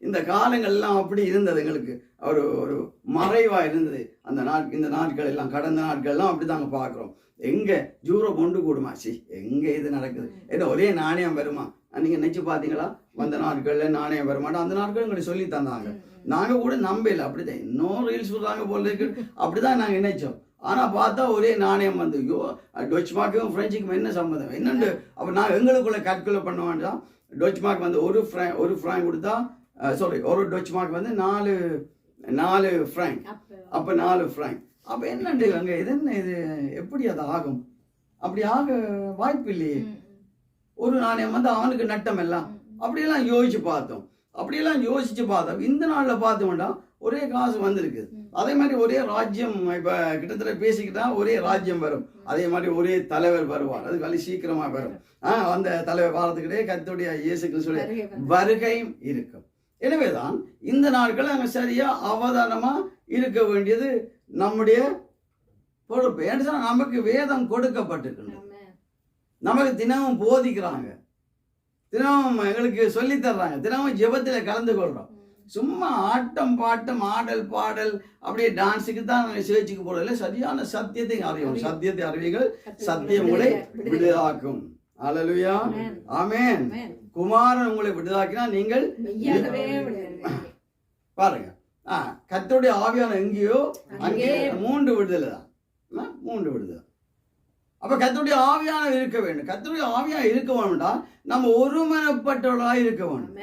இந்த காலங்கள்லாம் அப்படி இருந்தது எங்களுக்கு. ஒரு ஒரு மறைவா இருந்தது அந்த இந்த நாட்கள் எல்லாம், கடந்த நாட்கள்லாம் அப்படி தாங்க பார்க்குறோம். எங்க யூரோப் ஒன்று கூடுமாச்சு, எங்க இது நடக்குது, ஏதோ ஒரே நாணயம் வருமா? நீங்க நினைச்சு பாத்தீங்களா? வந்த நாட்கள்ல நாணயம் வருமாட்டோம், அந்த நாட்கள் எங்களுக்கு சொல்லி தந்தாங்க. நாங்க கூட நம்பல, அப்படிதான் இன்னும் ரீல்ஸ் சொல்றாங்க போல இருக்கு, அப்படிதான் நாங்க நினைச்சோம். ஆனா பார்த்தா ஒரே நாணயம் வந்து, ஐயோ டொச் மார்க்கும் பிரெஞ்சுக்கும் என்ன சம்மந்தம் என்னண்டு? அப்ப நான் எங்களுக்குள்ள கால்குலேட் பண்ண வேண்டாம். டொச் மார்க் வந்து ஒரு ஃப்ராங்க் கொடுத்தா, சாரி, ஒரு டொச் மார்க் வந்து 4 ஃப்ராங்க். அப்ப 4 ஃப்ராங்க். அப்ப என்னண்டு அங்க இது என்ன, இது எப்படி அது ஆகும்? அப்படி ஆக வாய்ப்பு இல்லையே. ஒரு நாணயம் வந்து அவனுக்கு நட்டம் எல்லாம். அப்படியெல்லாம் யோசிச்சு பார்த்தோம். அப்படியெல்லாம் யோசிச்சு பார்த்தோம். இந்த நாள்ல பார்த்தோம்னா ஒரே காசு வந்திருக்கு. அதே மாதிரி ஒரே ராஜ்யம், இப்ப கிட்டத்தட்ட பேசிக்கிட்டா ஒரே ராஜ்யம் வரும். அதே மாதிரி ஒரே தலைவர் வருவார். அது வழி சீக்கிரமா வரும். அந்த தலைவர் வாரத்துக்கிட்டே கர்த்தருடைய இயேசு கிறிஸ்துவின் வருகையும் இருக்கும். எனவேதான் இந்த நாட்கள் அங்க சரியா அவதானமா இருக்க வேண்டியது நம்முடைய பொறுப்பு. ஏன்னு சொன்னா நமக்கு வேதம் கொடுக்கப்பட்டிருக்கின்றது. நமக்கு தினமும் போதிக்கிறாங்க, தினமும் எங்களுக்கு சொல்லி தர்றாங்க, தினமும் ஜெபத்துல கலந்து கொள்றோம். சும்மா ஆட்டம் பாட்டம் ஆடல் பாடல் அப்படியே டான்ஸுக்கு தான் நாங்கள் சேர்ச்சிக்கு போறதில்லை. சரியான சத்தியத்தை அறியணும். சத்தியத்தை அறிவீர்கள், சத்தியம் உங்களை விடுதலாக்கும். அல்லேலூயா, ஆமென். குமாரன் உங்களை விடுதலாக்கினா நீங்கள் பாருங்க, கர்த்தருடைய ஆவியான எங்கேயோ அங்கே 3 விடுதலை தான், 3 விடுதலை. அப்ப கர்த்தருடைய ஆவியான இருக்க வேண்டும். கர்த்தருடைய ஆவியா இருக்க வேணும்டா நம்ம ஒருமனப்பட்டவர்களாக இருக்க வேணும்.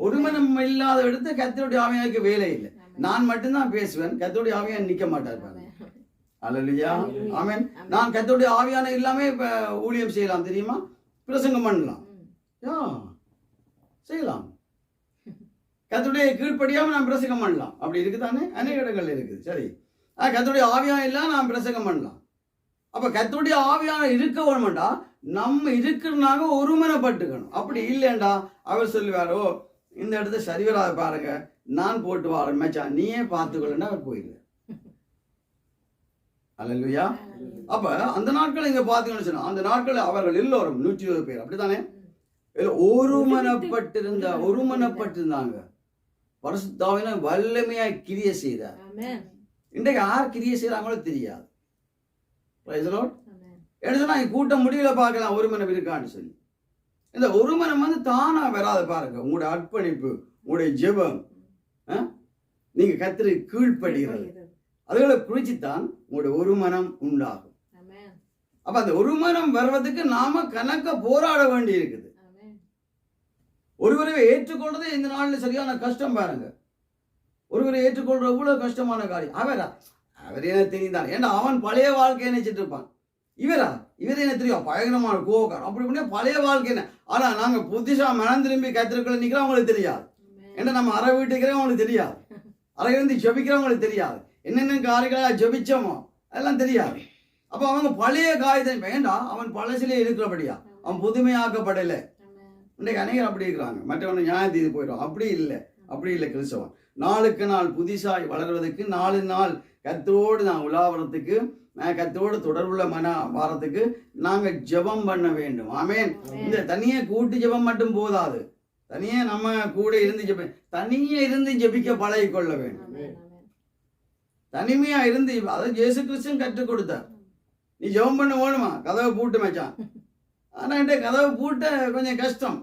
ஒருமனம் இல்லாத இடத்துல கர்த்தருடைய ஆவியானுக்கு வேலை இல்லை. நான் மட்டும்தான் பேசுவேன், கர்த்தருடைய ஆவியான் நிக்க மாட்டார். அல்லேலூயா, ஆமென். நான் கர்த்தருடைய ஆவியான இல்லாம இப்ப ஊழியம் செய்யலாம், தெரியுமா? பிரசங்கம் பண்ணலாம், செய்யலாம். கர்த்தருடைய கீழ்ப்படியாம நான் பிரசங்கம் பண்ணலாம். அப்படி இருக்குதானே? அநேக இடங்கள் இருக்குது. சரி, கர்த்தருடைய ஆவியான இல்லாம நான் பிரசங்கம் பண்ணலாம். அப்ப கர்த்தருடைய ஆவியான இருக்க வேணும்டா நம்ம இருக்கிறனாக ஒருமனப்பட்டுக்கணும். அப்படி இல்லைண்டா அவர் சொல்லுவாரோ, இந்த இடத்த சரி வராது பாருங்க, நான் போட்டு வரேன் மச்சான், நீயே பார்த்துக்கொள்ளா அவர் போயிடுவார். அல்லேலூயா. அப்ப அந்த நாட்கள் இங்க பாத்தீங்கன்னு சொன்னா, அந்த நாட்கள் அவர்கள் எல்லோரும் 120 பேர் அப்படித்தானே ஒருமனப்பட்டிருந்தாங்க. பரிசுத்தாவின வல்லமையாய் கிரியை செய்தார். இன்றைக்கு யார் கிரியை செய்யறாங்களோ தெரியாது. கூட்டம் முடியல பார்க்கலாம் ஒருமனம் இருக்கான்னு சொல்லி. இந்த ஒருமனம் வந்து தானா வராது பாருங்க. உங்களுடைய அர்ப்பணிப்பு, உங்களுடைய ஜெபம், நீங்க கர்த்தருக்கு கீழ்ப்படுகிறது, அதுகளை குறிச்சுத்தான் உங்களுடைய ஒருமனம் உண்டாகும். அப்ப அந்த ஒருமனம் வருவதற்கு நாம கணக்க போராட வேண்டி இருக்குது. ஒருவரை ஏற்றுக்கொள்றதே இந்த நாள்ல சரியான கஷ்டம் பாருங்க. ஒருவரை ஏற்றுக்கொள்ற இவ்வளவு கஷ்டமான காரியம். அவர் என்ன தெரியுதான், ஏன்னா அவன் பழைய வாழ்க்கையை நினைச்சிட்டு இருப்பான். இவர் என்ன தெரியும், பயங்கரமான கோவக்கார், அப்படி பண்ணி பழைய வாழ்க்கை என்ன. ஆனா நாங்க புதுசா மனம் திரும்பி கத்திரக்குள்ள நிக்கிறோம், அவங்களுக்கு தெரியாது. ஏன்னா நம்ம அறை வீட்டுக்கிறோம், அவங்களுக்கு தெரியாது. அறை இருந்து ஜபிக்கிறவங்களுக்கு தெரியாது. என்னென்ன காரியங்களா ஜபிச்சோமோ அதெல்லாம் தெரியாது. அப்ப அவங்க பழைய காயத்தை வேண்டாம், அவன் பழசிலே இருக்கிறபடியா அவன் புதுமையாக்கப்படல. இன்றைக்கு அநேகர் அப்படி இருக்கிறாங்க. மற்றவனை நியாயம் தீர்த்து போயிடும். அப்படி இல்லை கிறிஸ்தவன். நாளுக்கு நாள் புதிசாய் வளர்வதற்கு, நாலு நாள் கர்த்தரோடு நான் உலாவறதுக்கு, கர்த்தரோடு தொடர்புள்ள வாரத்துக்கு நாங்க ஜெபம் பண்ண வேண்டும். ஆமென். இந்த தனியே கூட்டு ஜெபம் மட்டும் போதாது. தனியே நம்ம கூட இருந்து தனியே இருந்து ஜெபிக்க பழகி கொள்ள வேண்டும். தனிமையா இருந்து, அதை இயேசு கிறிஸ்து கற்றுக் கொடுத்தார். நீ ஜெபம் பண்ண வேணுமா, கதவை பூட்டு மச்சான். ஆனா கதவை பூட்ட கொஞ்சம் கஷ்டம்.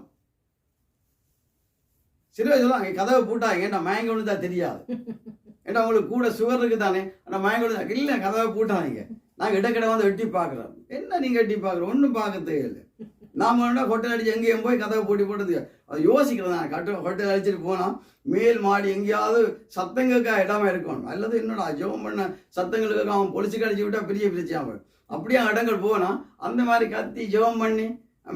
சிறுவை சொல்லுவாங்க, கதவை பூட்டாங்க, ஏன்டா மயங்க ஒன்று தான் தெரியாது. ஏன்னா உங்களுக்கு கூட சுவர் இருக்கு தானே, ஆனால் மயங்க ஒன்று இல்லை, கதவை பூட்டாதீங்க. நாங்கள் இடக்கடை வந்து எட்டி பார்க்குறோம். என்ன நீங்கள் எட்டி பார்க்குறோம், ஒன்றும் பார்க்கறதே இல்லை. நாம வேணா ஹோட்டல் அடிச்சு எங்கேயும் போய் கதவை பூட்டி போட்டது அது யோசிக்கிறேன். ஹோட்டல் அடிச்சுட்டு போனால் மேல் மாடி எங்கேயாவது சத்தங்களுக்கா இடமா இருக்கணும், அல்லது என்னோட ஜெபம் பண்ண சத்தங்களுக்கு அவன் பொலிச்சு கடிச்சு விட்டா பெரிய பிரச்சனை. அப்படியே இடங்கள் போனா அந்த மாதிரி கத்தி ஜெபம் பண்ணி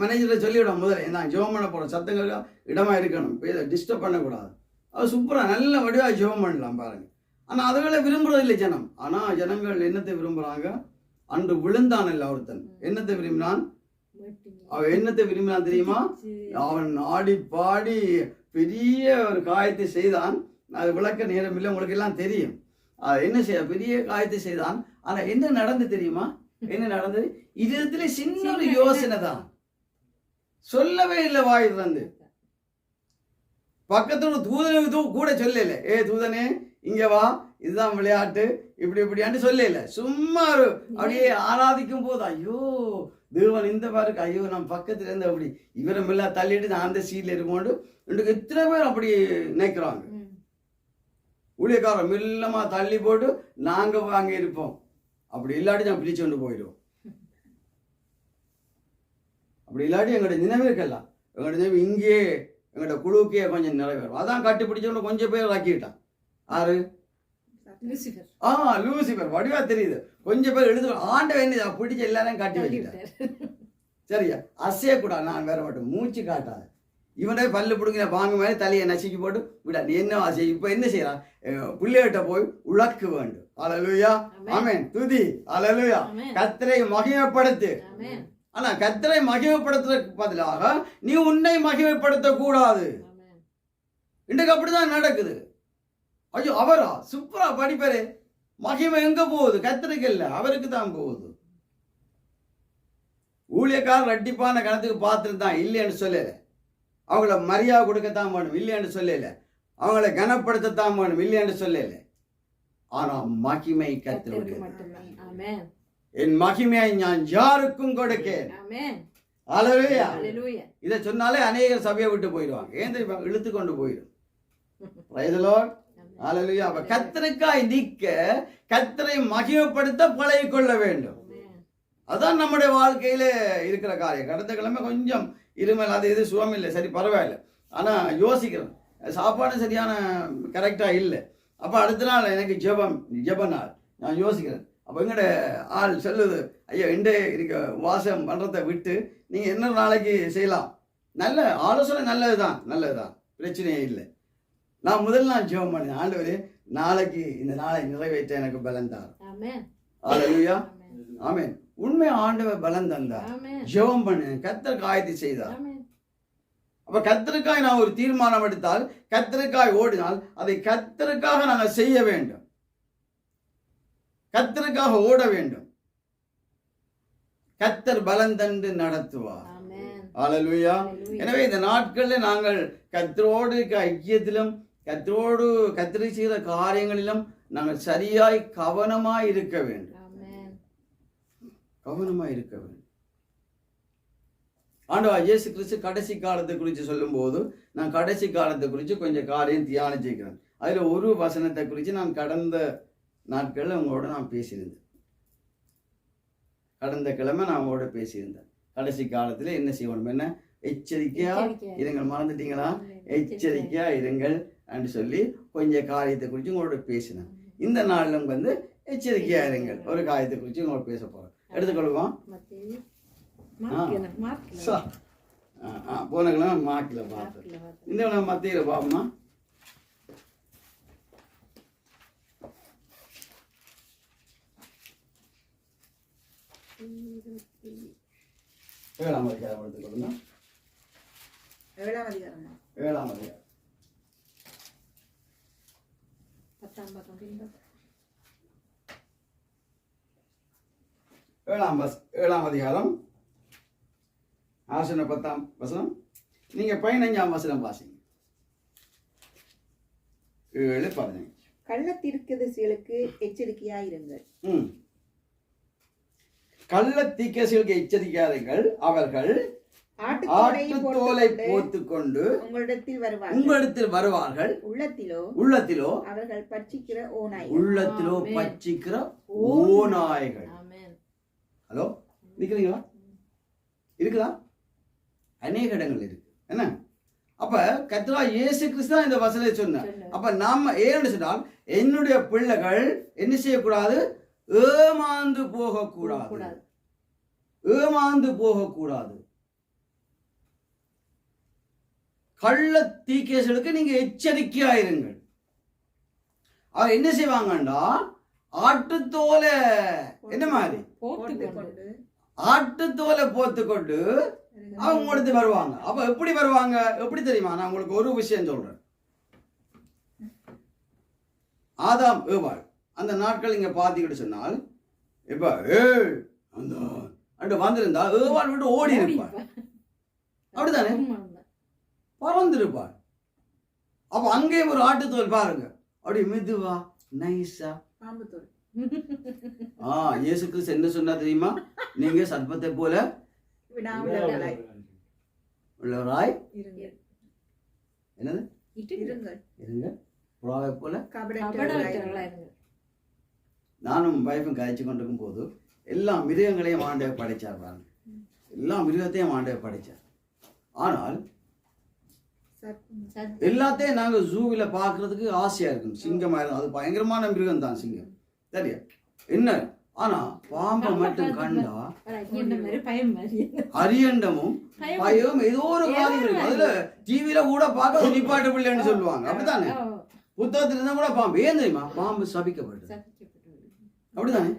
மேனேஜரை சொல்லிவிடும், முதல்ல நான் ஜெபம் பண்ண போகிறேன், சத்தங்களுக்கா இடமா இருக்கணும், டிஸ்டர்ப் பண்ணக்கூடாது. அது சூப்பராக நல்ல வடிவாக ஜெபம் பண்ணலாம் பாருங்க. ஆனால் அதுகளை விரும்புறது இல்லை ஜனம். ஆனால் ஜனங்கள் என்னத்தை விரும்புகிறாங்க, அன்று விழுந்தான் இல்லை ஒருத்தன், என்னத்தை விரும்பினான், அவன் என்னத்தை விரும்பினான் தெரியுமா, அவன் ஆடி பாடி பெரிய ஒரு காயத்தை செய்தான். அது விளக்க நேரம் இல்லை, உங்களுக்கு எல்லாம் தெரியும். என்ன செய்ய, பெரிய காயத்தை செய்தான். ஆனா என்ன நடந்து தெரியுமா, என்ன நடந்தது, இதுல சின்ன ஒரு யோசனை தான், சொல்லவே இல்லை வாய் வந்து. பக்கத்துல தூதனை கூட சொல்லல, தூதனே இங்க வா, இதுதான் விளையாட்டு, இப்படி இப்படியான்னு சொல்லல. சும்மா ஒரு அப்படியே ஆராதிக்கும் போது ஐயோ தேவன் இந்த பாருக்கு, ஐயோ நம்ம பக்கத்துல இருந்து அப்படி இவரை மெல்ல தள்ளிட்டு நான் அந்த சீட்ல இருக்கோண்டு இன்றைக்கு எத்தனை பேர் அப்படி நினைக்கிறாங்க. ஊழியக்காரன் மெல்லமா தள்ளி போட்டு நாங்க அங்கே இருப்போம், அப்படி இல்லாட்டி நான் பிரிச்சு கொண்டு போயிடுவோம். அப்படி இல்லாட்டி எங்களோட நினைவிருக்கலாம், எங்களோட நினைவு இங்கே எங்களோட குழுக்கே கொஞ்சம் நிறைவேறும். அதான் கட்டி பிடிச்சவங்க கொஞ்சம் பேர் ஆக்கிட்டான். ஆறு லூசிபர் வடிவா தெரியுது. கொஞ்சம் பேர் எழுது ஆண்டவன் என்ன பிடிச்ச எல்லாரையும் காட்டி வச்சுட்டார். சரியா, அசையக்கூடாது, நான் வேற மட்டும் மூச்சு காட்டாது. இவனே பல்லு பிடுங்கிற பாங்க மாதிரி தலையை நசுக்கி போட்டு விடா, நீ என்ன ஆசை. இப்ப என்ன செய்யறான், பிள்ளைகிட்ட போய் உழக்கு வேண்டும். அல்லேலூயா, ஆமென், துதி, அல்லேலூயா. கர்த்தரை மகிமைப்படுத்து. ஆனா கர்த்தரை மகிமைப்படுத்துறதுக்கு பதிலாக நீ உன்னை மகிமைப்படுத்த கூடாது. இன்றைக்கு அப்படிதான் நடக்குது. ஐயோ அவரா சூப்பரா படிப்பாரு, மகிமை எங்க போகுது? கர்த்தருக்கு இல்ல, அவருக்கு தான் போகுது. ஊழியக்காரர் ரெட்டிப்பான கணத்துக்கு பார்த்துருந்தான், இல்லைன்னு சொல்லல. அவங்கள மரியாதை கொடுக்கத்தான் வேணும், இல்லைன்னு சொல்லல. அவங்கள கனப்படுத்தத்தான் வேணும், இல்லைன்னு சொல்லல. ஆனா மகிமை கர்த்தருக்கு. என் மகிமையை நான் யாருக்கும் கொடுக்கேன். அல்லேலூயா. இதை சொன்னாலே அநேக சபையை விட்டு போயிடுவாங்க. ஏன் தெரியுமா? இழுத்து கொண்டு போயிடும். Praise the Lord. அல்லேலூயா. அப்ப கர்த்தருக்காய் நிற்க, கர்த்தரை மகிமைப்படுத்த பழகிக்கொள்ள வேண்டும். அதான் நம்முடைய வாழ்க்கையில இருக்கிற காரியம். கடந்த கிழமை கொஞ்சம் இருமல் அது இது சுகம் இல்லை, சரி பரவாயில்ல. ஆனா யோசிக்கிறேன், சாப்பாடு சரியான கரெக்டா இல்லை. அப்ப அடுத்த நாள் எனக்கு ஜெப நாள். நான் யோசிக்கிறேன், அப்போ எங்கட ஆள் சொல்லுது, ஐயா இண்டே இருக்க வாசம் பண்ணுறதை விட்டு நீங்கள் என்ன நாளைக்கு செய்யலாம். நல்ல ஆலோசனை, நல்லதுதான், பிரச்சனையே இல்லை. நான் முதல் நாள் ஜெபம் பண்ணேன், ஆண்டவரே நாளைக்கு இந்த நாளை நிறைவேற்ற எனக்கு பலன் தார். அல்லேலூயா, ஆமென். உண்மை ஆண்டவர் பலன் தந்தார். ஜெபம் பண்ணு, கர்த்தர் காயத்தை செய்தார். அப்ப கர்த்தருக்காய் நான் ஒரு தீர்மானம் எடுத்தால், கர்த்தருக்காய் ஓடினால் அதை கர்த்தருக்காக நாங்கள் செய்ய வேண்டும், கர்த்தருக்காக ஓட வேண்டும். கர்த்தர் பலன் தந்து நடத்துவார். அல்லேலூயா. எனவே இந்த நாட்களில் நாங்கள் கர்த்தரோடு ஐக்கியத்திலும் கர்த்தரை செய்கிற காரியங்களிலும் நாங்கள் சரியாய் கவனமாய் இருக்க வேண்டும். ஆண்டவர் இயேசு கிறிஸ்து கடைசி காலத்தை குறித்து சொல்லும் போது நான் கடைசி காலத்தை குறித்து கொஞ்சம் காரியம் தியானிச்சிருக்கிறேன். அதுல ஒரு வசனத்தை குறித்து நான் கடந்த நாட்களில் உங்களோட நான் பேசியிருந்தேன். கடந்த கிழமை நான் உங்களோட பேசியிருந்தேன். கடைசி காலத்தில் என்ன செய்யணும், என்ன எச்சரிக்கையா இருங்கள். மறந்துட்டீங்களா? எச்சரிக்கையா இருங்கள் என்று சொல்லி கொஞ்சம் காரியத்தை குறித்து உங்களோட பேசினேன். இந்த நாளிலும் எச்சரிக்கையா இருங்கள் ஒரு காரியத்தை குறித்து உங்களோட பேச போறோம். எடுத்துக்கொள்வோம். போன கிழமை மாக்கில பார்த்தேன், இந்த கிழமை மத்தியில பாப்போமா. ஏழாம் அதிகாரம் எடுத்துக்கொள்ளுங்க. ஏழாம் அதிகாரம் 7ஆம் அதிகாரம் 10ஆம் வசனம். நீங்க 15ஆம் வசனம் வாசிங்க. 7:15. கள்ளத்தீர்க்கதரிசிகளுக்கு எச்சரிக்கையாயிருங்கள். கள்ளத்தீர்க்கதரிசிகளுக்கு எச்சரிக்கையாயிருங்கள், அவர்கள் ஆட்டுத்தோலை போர்த்துக்கொண்டு உங்களிடத்தில் வருவார்கள், உள்ளத்திலோ அவர்கள் பட்சிக்கிற ஓநாய்கள். ஹலோ, நிக்கிறீங்களா? இருக்குதா? அநேக இடங்கள் இருக்கு. என்ன அப்ப கர்த்தராகிய இயேசு கிறிஸ்து தான் இந்த வசனத்தை சொன்னார். அப்ப நாம ஏன்னு சொன்னால், என்னுடைய பிள்ளைகள் என்ன செய்யக்கூடாது? ஏமாந்து போகக்கூடாது. கள்ள தீக்கேசலுக்கு நீங்க எச்சரிக்கையாயிருங்கள். அவர் என்ன செய்வாங்கண்டா, ஆட்டுத்தோலை என்ன மாதிரி ஆட்டுத்தோலை போத்துக்கொண்டு அவங்க கொடுத்து வருவாங்க. அப்ப எப்படி வருவாங்க? எப்படி தெரியுமா? நான் உங்களுக்கு ஒரு விஷயம் சொல்றேன். ஆதாம் ஏவாள் அந்த நாட்கள் இங்க பாத்தீங்கன்னு சொன்னால், இப்ப அந்த வந்திருந்தா ஏவாள் விட்டு ஓடி இருப்பாள். அப்படித்தானே? பறந்திருப்பாள். அப்ப அங்கேயும் ஒரு ஆட்டுத்தோல் பாருங்க, அப்படி மெதுவா நைஸா. பாம்பு தோல். இயேசு கிறிஸ்து என்ன சொன்னா தெரியுமா? நீங்க சர்ப்பத்தை போல விடாமல் உள்ளவராய் இருங்கள். என்னது இருங்கள். இருங்க, புறாவை போல. கபடற்றவர்களாய் இருங்கள். நானும் வைஃபும் கழிச்சு கொண்டிருக்கும் போது எல்லா மிருகங்களையும் ஆண்டவர் படைச்சார் பாருங்க, எல்லா மிருகத்தையும் ஆண்டவர் படைச்சார். ஆனால் எல்லாத்தையும் நாங்க ஜூவில பாக்குறதுக்கு ஆசையா இருக்கும். சிங்கமா இருக்கும், அது பயங்கரமான மிருகம் தான் சிங்கம், சரியா? என்ன ஆனா பாம்பை மட்டும் கண்டா அரியண்டமும் பயம் ஏதோ ஒரு காரியம் இருக்கு. அதுல டிவில கூட பார்க்க நிப்பாட்டு பிள்ளைன்னு சொல்லுவாங்க, அப்படித்தானே? புத்தகத்துல இருந்தா கூட பாம்பு ஏன் தெரியுமா? பாம்பு சபிக்கப்பட்டது, அப்படித்தானே?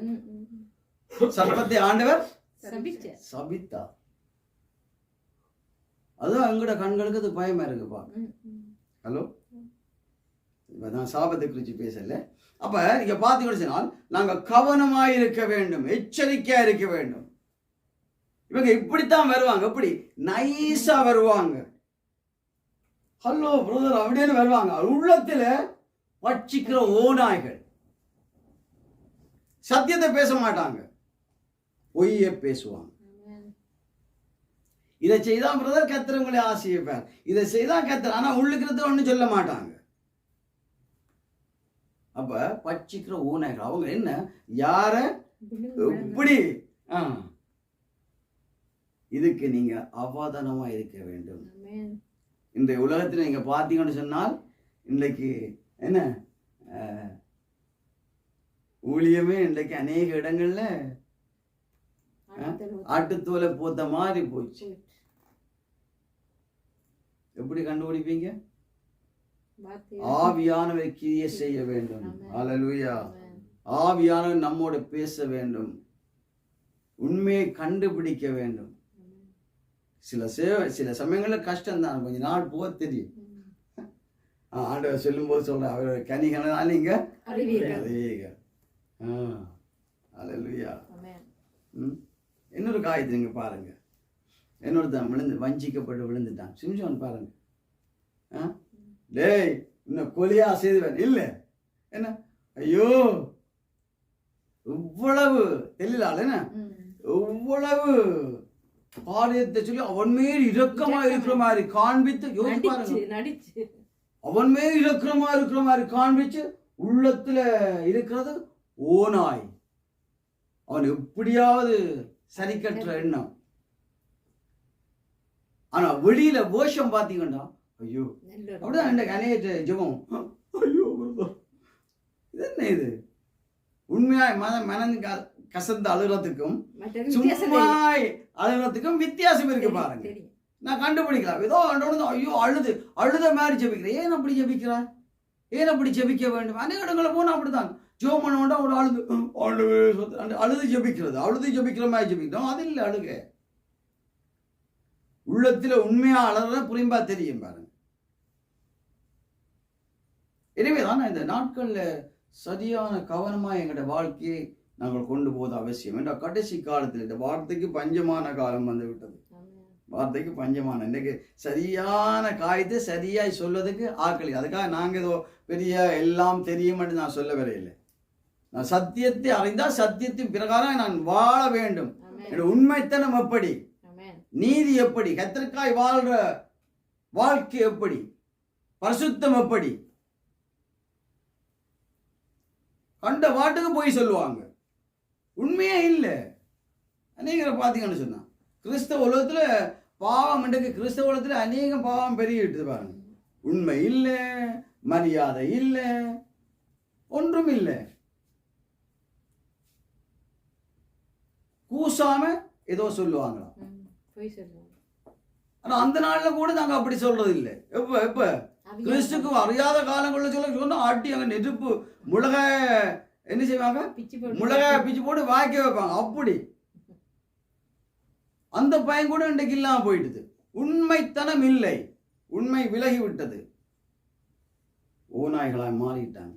சர்ப்பத்தை ஆண்டவர் சபித்தார். அதுதான் எங்கட கண்களுக்கு அது பயமா இருக்குப்பா. ஹலோ, நான் சாபத்தை குறித்து பேசல. அப்ப நீங்க பாத்தீங்கன்னா நாங்க கவனமாய் இருக்க வேண்டும், எச்சரிக்கையா இருக்க வேண்டும். இவங்க இப்படித்தான் வருவாங்க, எப்படி நைஸா வருவாங்க. ஹலோ பிரதர் அப்படின்னு வருவாங்க. உள்ளத்துல பட்சிக்கிற ஓநாய்கள். சத்தியத்தை பேச மாட்டாங்க, பொய்ய பேசுவாங்க. இதை செய்தா பிரதர் கர்த்தர் உங்களை ஆசீர்வதிப்பார், இதை செய்தா கர்த்தர், ஆனா உள்ளுக்கிறது ஒண்ணு சொல்ல மாட்டாங்க. அப்ப பட்சிக்கிற ஓநாய்கள். அவங்க என்ன, யார எப்படி இதுக்கு நீங்க அவதானமா இருக்க வேண்டும். இந்த உலகத்துல நீங்க பாத்தீங்கன்னு சொன்னால் இன்றைக்கு என்ன ஊழியமே இன்றைக்கு அநேக இடங்கள்ல ஆட்டுத்தோலை போத்த மாதிரி போச்சு. எப்படி கண்டுபிடிப்பீங்க? ஆவியானவர் கிரியை செய்ய வேண்டும். அல்லேலூயா. ஆவியானவர் நம்மோட பேச வேண்டும், உண்மையை கண்டுபிடிக்க வேண்டும். சில சமயங்கள்ல கஷ்டம் தான், கொஞ்ச நாள் போக தெரியும். ஆண்டவர் சொல்லும் போது சொல்றேன், அவரோட கனிகளால நீங்க அறிவீர்கள். அல்லேலூயா. இன்னொரு காரியத்தை நீங்க பாருங்க. இன்னொருத்தன் வஞ்சிக்கப்பட்டு விழுந்துட்டான், சிம்சோன் பாருங்க. டேய் இன்னும் கொலையா செய்துவேன் இல்ல என்ன, ஐயோ இவ்வளவு தெரியல என்ன, இவ்வளவு காரியத்தை சொல்லி அவன் மேல் இரக்கமா இருக்கிற மாதிரி காண்பித்து, யோசிச்சு பாருங்க, அவன் மேல் இரக்கமா இருக்கிற மாதிரி காண்பிச்சு உள்ளத்துல இருக்கிறது ஓநாய். அவன் எப்படியாவது சரி கட்டுற எண்ணம். ஆனா வெளியில வேஷம் பாத்தீங்கன்னா ஐயோ அப்படிதான் இந்த அநேக ஜெபம். ஐயோ இது என்ன, இது உண்மையாய் மனம் கசந்து அழுகிறதுக்கும் சும்மாய் அழுகிறதுக்கும் வித்தியாசம் இருக்கு பாருங்க. நான் கண்டுபிடிக்கலாம். ஏதோ ஐயோ அழுத மாதிரி ஜெபிக்கிறேன். ஏன் அப்படி ஜெபிக்கிறார்? ஏன் அப்படி ஜெபிக்க வேண்டும்? அநேக இடங்களை போனா அப்படிதான் ஜெபம் பண்ண ஒரு அழுது ஜெபிக்கிறது, அழுது ஜெபிக்கிற மாதிரி ஜெபிக்கிறோம். அது இல்லை அழுக. உள்ளத்துல உண்மையா அழற புரியும்பா தெரியும் பாருங்க. எனவேதான் இந்த நாட்கள்ல சரியான கவனமா எங்களோட வாழ்க்கையை நாங்கள் கொண்டு போவது அவசியம். என்ற கடைசி காலத்தில் இந்த வார்த்தைக்கு பஞ்சமான காலம் வந்து விட்டது. வார்த்தைக்கு பஞ்சமான, இன்றைக்கு சரியான காரியத்தை சரியாய் சொல்வதற்கு ஆக்களி. அதுக்காக நாங்க ஏதோ பெரிய எல்லாம் தெரியும் என்று நான் சொல்ல வரையில்லை. நான் சத்தியத்தை அறிந்தால் சத்தியத்தின் பிரகாரம் நான் வாழ வேண்டும். உண்மைத்தனம் எப்படி, நீதி எப்படி, கர்த்தருக்காய் வாழ்ற வாழ்க்கை எப்படி, பரிசுத்தம் எப்படி. கண்ட பாட்டுக்கு போய் சொல்லுவாங்க, உண்மையே இல்லை. அநேகரை பார்த்தீங்கன்னு சொன்னா கிறிஸ்தவ உலகத்துல பாவம், இன்றைக்கு கிறிஸ்தவ உலகத்துல அநேக பாவம் பெருகிட்டு பாருங்க. உண்மை இல்லை, மரியாதை இல்லை, ஒன்றும் இல்லை. கூசாம ஏதோ சொல்லுவாங்களா? ஆனா அந்த நாள்ல கூட நாங்க அப்படி சொல்றது இல்லை. எப்ப கிறிஸ்துக்கு அறியாத காலங்களில் சொன்னா ஆட்டி அங்க நெருப்பு முளக என்ன செய்வாங்க, முளக பிச்சு போட்டு வாய்க்க வைப்பாங்க. அப்படி அந்த பயம் கூட இன்றைக்கு இல்லாம போயிடுது. உண்மைத்தனம் இல்லை, உண்மை விலகி விட்டது, ஓநாய்களாய் மாறிட்டாங்க.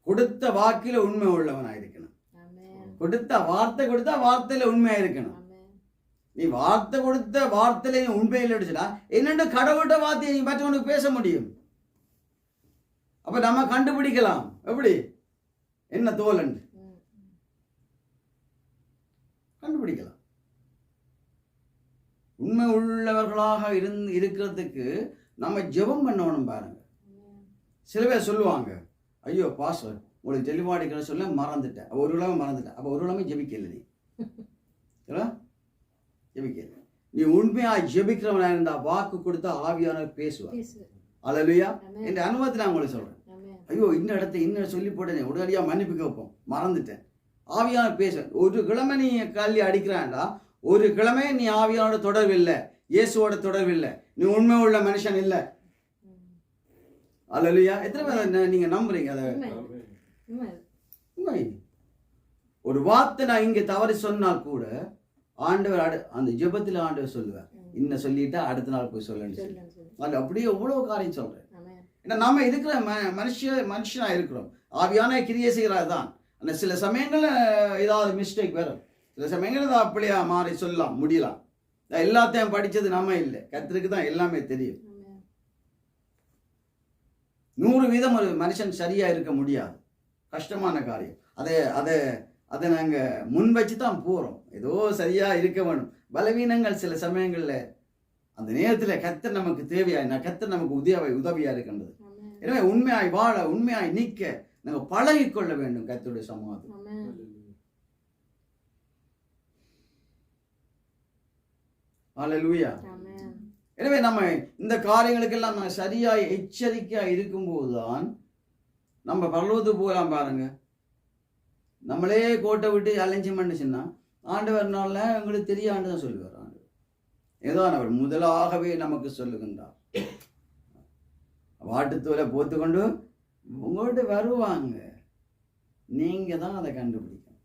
கொடுத்த வாக்கில உண்மை உள்ளவனா இருக்கணும். கொடுத்த வார்த்தை கொடுத்தா வார்த்தையில உண்மையா இருக்கணும். நீ வார்த்தை கொடுத்த வார்த்தையில நீ உண்மையில் அடிச்சுட்டா என்னென்ன கடவுள்கிட்ட வார்த்தையை நீ மற்றவனுக்கு பேச முடியும். அப்ப நம்ம கண்டுபிடிக்கலாம் எப்படி என்ன தோலன் கண்டுபிடிக்கலாம். உண்மை உள்ளவர்களாக இருக்கிறதுக்கு நம்ம ஜெபம் பண்ணணும் பாருங்க. சில பேர் சொல்லுவாங்க, ஐயோ பாஸ்டர் உங்களுக்கு தெளிவாடிக்கிற சொல்ல மறந்துட்டேன், ஒரு உலகமே மறந்துட்டேன். அப்போ ஒரு உலகமே ஜெபிக்கல, நீ ஜெபிக்கல. நீ உண்மையா ஜெபிக்கிறவனா இருந்தா வாக்கு கொடுத்தா ஆவியானவர் பேசுவார். அல்லேலூயா. என்ற அனுபவத்தை நான் உங்களுக்கு சொல்றேன். ஐயோ இந்த இடத்தை இன்னும் சொல்லி போட்டேன், உடனடியா மன்னிப்பு கேட்போம், மறந்துட்டேன். ஆவியானவர் பேச ஒரு கிழமை நீ கல்வி அடிக்கிறான்டா, ஒரு கிழமை நீ ஆவியானோட தொடர்பு இல்லை, இயேசுவோட தொடர்பு இல்லை, நீ உண்மை உள்ள மனுஷன் இல்லை. அல்லேலூயா. எத்தனை பேர் நீங்க நம்புறீங்க அதை? உண்மை. ஒரு வார்த்தை நான் இங்க தவறு சொன்னால் கூட ஆண்டவர் அந்த ஜெபத்தில் ஆண்டவர் சொல்லுவார், இன்னும் சொல்லிட்டா அடுத்த நாள் போய் சொல்லுன்னு. அது அப்படியே எவ்வளவு காரியம் சொல்றேன். ஏன்னா நம்ம இருக்கிற மனுஷனா இருக்கிறோம், ஆவியான கிரியை செய்யறது தான். அந்த சில சமயங்கள்ல ஏதாவது மிஸ்டேக் வரும், சில சமயங்கள்ல அப்படியே மாறி சொல்லலாம், முடியலாம். எல்லாத்தையும் படிச்சது நம்ம இல்லை, கர்த்தருக்கு தான் எல்லாமே தெரியும். 100% ஒரு மனுஷன் சரியா இருக்க முடியாது, கஷ்டமான காரியம். அதை நாங்க முன் வச்சு தான் போறோம், ஏதோ சரியா இருக்க வேணும். பலவீனங்கள் சில சமயங்கள்ல அந்த நேரத்துல கர்த்தர் நமக்கு தேவையா, கர்த்தர் நமக்கு உதவியா இருக்கின்றது. எனவே உண்மையாய் வாழ, உண்மையாய் நிற்க நாங்க பழகிக்கொள்ள வேண்டும் கர்த்தருடைய சமூகத்தில். அல்லேலூயா. எனவே நம்ம இந்த காரியங்களுக்கெல்லாம் நம்ம சரியாய் எச்சரிக்கையா இருக்கும்போதுதான் நம்ம பரலோகத்துக்கு போகலாம். பாருங்க, நம்மளே கோட்டை விட்டு அலைஞ்சி பண்ணுச்சுன்னா ஆண்டவர்னால எங்களுக்கு தெரியாண்டு தான் சொல்லுவார். ஆண்டவர் ஏதோ அவர் முதலாகவே நமக்கு சொல்லுகின்றார், வாட்டுத்தோலை போத்துக்கொண்டு உங்கள்கிட்ட வருவாங்க, நீங்க தான் அதை கண்டுபிடிக்கணும்.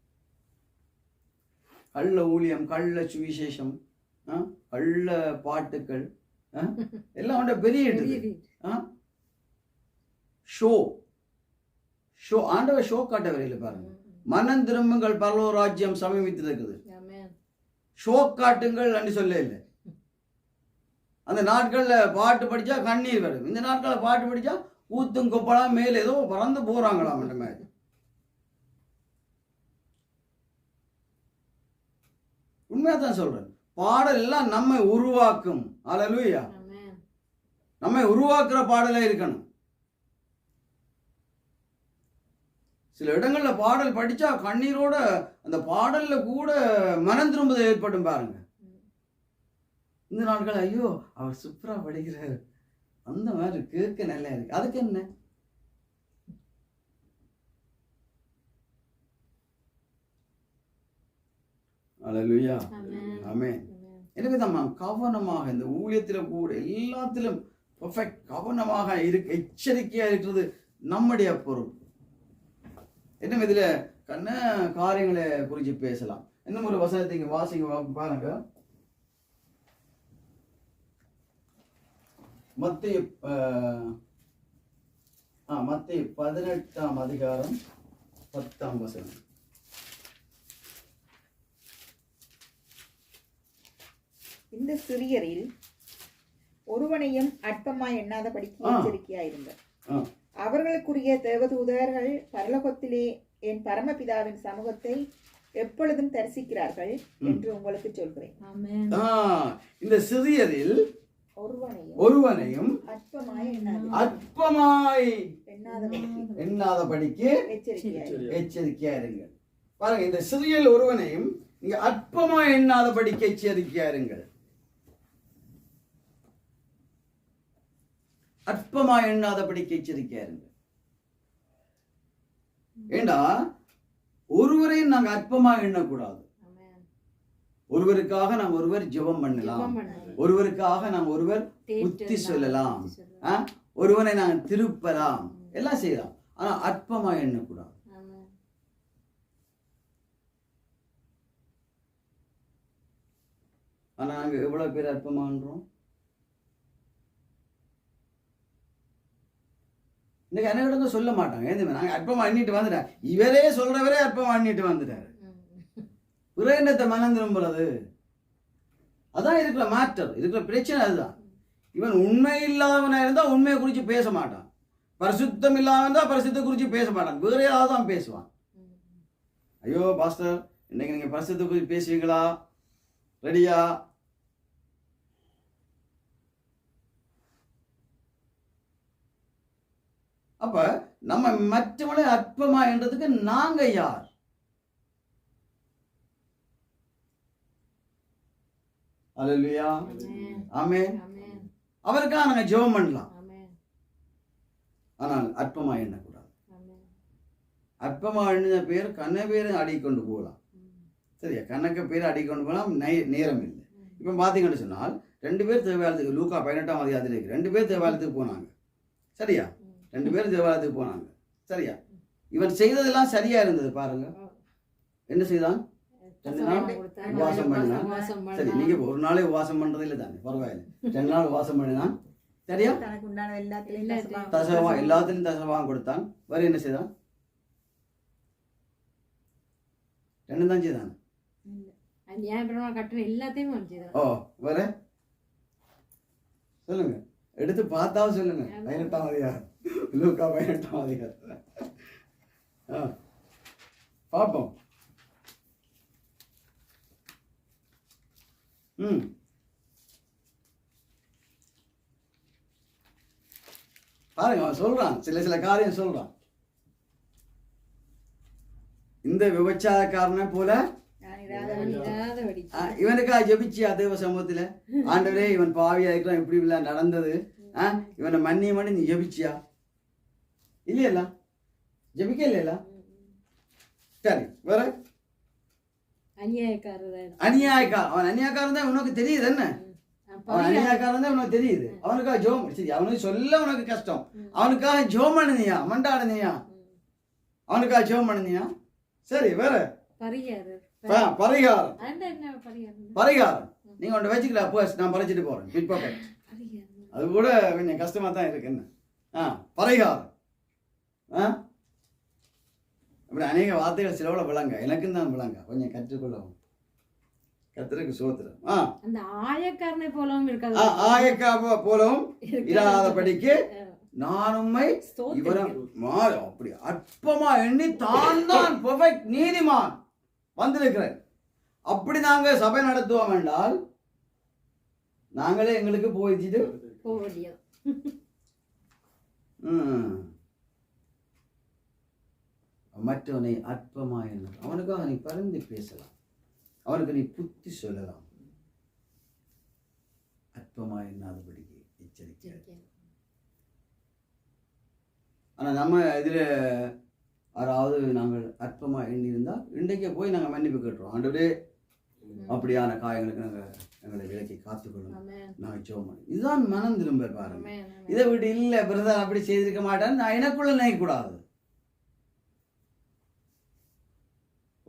கள்ள ஊழியம், கள்ள சுவிசேஷம், கள்ள பாட்டுக்கள் எல்லாம் பெரிய ஷோ ஷோ. ஆண்டவர் ஷோ காட்ட வரையில பாருங்க, மனம் திரும்புங்கள் பரலோக ராஜ்யம் சமீபித்து இருக்குது. ஷோ காட்டுங்கள் என்று சொல்ல இல்லை. அந்த நாட்கள்ல பாட்டு படிச்சா கண்ணீர் வரும், இந்த நாட்கள்ல பாட்டு படிச்சா ஊத்தும் கொப்பளா மேல ஏதோ பறந்து போறாங்களாம். அந்த மாதிரி உண்மையா தான் சொல்றேன். பாடல் எல்லாம் நம்மை உருவாக்கும். அல்லேலூயா. நம்மை உருவாக்குற பாடலா இருக்கணும். சில இடங்கள்ல பாடல் படிச்சா கண்ணீரோட அந்த பாடல்ல கூட மனம் திரும்புதல் ஏற்படும் பாருங்க. இந்த நாட்கள் ஐயோ அவர் சூப்பரா படிக்கிறாரு, அந்த மாதிரி கேட்க நல்லா இருக்கு, அதுக்கு என்ன? அல்லேலூயா. ஆமென். எனவே தான் கவனமாக இந்த ஊழியத்தில கூட எல்லாத்திலும் பெர்ஃபெக்ட் கவனமாக எச்சரிக்கையா இருக்கிறது நம்முடைய பொறுப்பு. இன்னும் இதுல கண்ண காரியங்களை குறித்து பேசலாம். இன்னும் ஒரு வசனத்தை இங்க வாசிக்க பாருங்க. மத்தேயு 18ஆம் அதிகாரம் 10ஆம் வசனம். இந்த சிறியரில் ஒருவனையும் அற்பமாய் எண்ணாதபடிக்கு எச்சரிக்கையாயிருங்கள். அவர்களுக்குரிய தேவதூதர்கள் பரலோகத்திலே என் பரமபிதாவின் சமூகத்தை எப்பொழுதும் தரிசிக்கிறார்கள் என்று உங்களுக்கு சொல்கிறேன். இந்த சிறியரில் ஒருவனையும் அற்பமாய் எண்ணாதபடிக்கு எச்சரிக்கையா இருங்கள். பாருங்க, இந்த சிறியல் ஒருவனையும் நீங்க அற்பமாய் எண்ணாதபடிக்கு எச்சரிக்கையா இருங்கள். அற்பமாய் எண்ணாதபடிக்கு எச்சரிக்கையா இருங்கள். ஏண்டா ஒருவரையும் நாங்க அற்பமாக எண்ணக்கூடாது. ஒருவருக்காக நாம் ஒருவர் ஜெபம் பண்ணலாம், ஒருவருக்காக நாம் ஒருவர் புத்தி சொல்லலாம், ஒருவனை நாங்கள் திருப்பலாம், எல்லாம் செய்யலாம். ஆனா அற்பமா எண்ணக்கூடாது. ஆனா நாங்க எவ்வளவு பேர் அற்பமான்றோம்? இன்னைக்கு என்ன சொல்ல மாட்டாங்க. நாங்க அற்பமா எண்ணிட்டு வந்துட்டேன், இவரே சொல்றவரே அற்பமா எண்ணிட்டு வந்துட்டாரு. பிறகு என்னத்தை மனம் திரும்புறது? அதான் இருக்கிற மேட்டர், இருக்கிற பிரச்சனை அதுதான். இவன் உண்மை இல்லாதவனா இருந்தா உண்மையை குறித்து பேச மாட்டான், பரிசுத்தம் இல்லாம இருந்தா பரிசுத்த குறித்து பேச மாட்டான், வேற ஏதாவது தான் பேசுவான். ஐயோ பாஸ்டர் இன்னைக்கு நீங்க பரிசுத்த குறித்து பேசுவீங்களா, ரெடியா? அப்ப நம்ம மற்றவனை அற்பமா என்றதுக்கு நாங்க யார்? அல்லேலூயா, ஆமென். அவருக்காக நாங்க ஜெபம் பண்ணலாம், ஆனால் அற்பமா எண்ணக்கூடாது. அற்பமா எண்ணின பேர் கண்ண பேரை அடிக்கொண்டு போகலாம், சரியா? கணக்க பேரை அடிக்கொண்டு போகலாம், நேரம் இல்லை. இப்ப பாத்தீங்கன்னு சொன்னால் 2 பேர் தேவாலயத்துக்கு, லூக்கா 18ஆம் அதிகாரத்தில் இருக்கு, 2 பேர் தேவாலயத்துக்கு போனாங்க, சரியா? 2 பேர் தேவாலயத்துக்கு போனாங்க, சரியா? இவன் செய்ததெல்லாம் சரியா இருந்தது பாருங்க. என்ன செய்தான்? 2 நாள் உபவாசம் பண்ணினான். சரி, நீங்க ஒரு நாளே உபவாசம் பண்றது இல்லை தானே, பரவாயில்லை. 2 நாள் உபவாசம் பண்ணினான், சரியா? தசவா எல்லாத்திலும் தசவாங்க கொடுத்தான். வேற என்ன செய்தான்? 2 தான் செய்தான். ஓ, வேற சொல்லுங்க, எடுத்து பார்த்தாவும் சொல்லுங்க. 18ஆம் அதிகாரம், லூக்கா 18ஆம் அதிகாரம் பார்ப்போம். பாருங்க, அவன் சொல்றான், சில காரியம் சொல்றான். இந்த விபச்சாரக்காரனை போல இவனுக்கா ஜெபிச்சியா தேவ சமூகத்துல? ஆண்டவரே இவன் பாவியா இருக்கிறான், இப்படி எல்லாம் நடந்தது, இவனை மன்னி நீ ஜெபிச்சியா? இல்லையல்ல, ஜெபிக்க இல்லையா? சரி, வேற அநியாயக்காரன். அவன் அநியாயக்காரன் தான் உனக்கு தெரியுது என்ன? அவன் அநியாயக்காரன் தான் உனக்கு தெரியுது. அவனுக்காக ஜோம், சரி, அவனுக்கு சொல்ல உனக்கு கஷ்டம், அவனுக்காக ஜோம் பண்ணுனியா, மண்டாடுனியா, அவனுக்காக ஜோம் பண்ணுனியா? சரி, வேற பரிகாரம். பரிகாரம் நீங்க ஒன்று வச்சுக்கலாம், நான் பறிச்சுட்டு போறேன் பிற்பகல், அது கூட கொஞ்சம் கஷ்டமா தான் இருக்கு. என்ன பரிகாரம்? அப்படி அநேக வார்த்தைகள் சிலவுல விளங்க, எனக்கும் தான் விளங்க, கொஞ்சம் கற்றுக்கொள்ளவும். கத்திரக்கு சோத்திரம். அந்த ஆயக்காரனை போலவும் இருக்காது, ஆயக்கார போலவும் இராதபடிக்கு நான் உம்மை அப்படி அற்பமா எண்ணி தான் பெர்ஃபெக்ட் நீதிமான் வந்திருக்கிறேன். அப்படி நாங்க சபை நடத்துவோம் என்றால் நாங்களே எங்களுக்கு போயிட்டு மற்றவனை அற்பமா எண்ண, அவனுக்காக நீ பரிந்து பேசலாம், அவனுக்கு நீ புத்தி சொல்லலாம். அற்பமா எண்ணாதபடிக்கு எச்சரிக்கை. ஆனா நம்ம இதுல யாராவது நாங்கள் அற்பமா எண்ணி இருந்தா இன்றைக்கே போய் நாங்க மன்னிப்பு கேட்டுறோம். ஆண்டவரே அப்படியான காயங்களுக்கு நாங்க எங்களை விலக்கி காத்துக்கொள்ளணும், நான் ஜெபம். இதுதான் மனம் திரும்ப பாருங்க. இதை விட்டு இல்ல பிரதர் அப்படி செய்திருக்க மாட்டேன்னு நான் எனக்குள்ள நினைக்க கூடாது.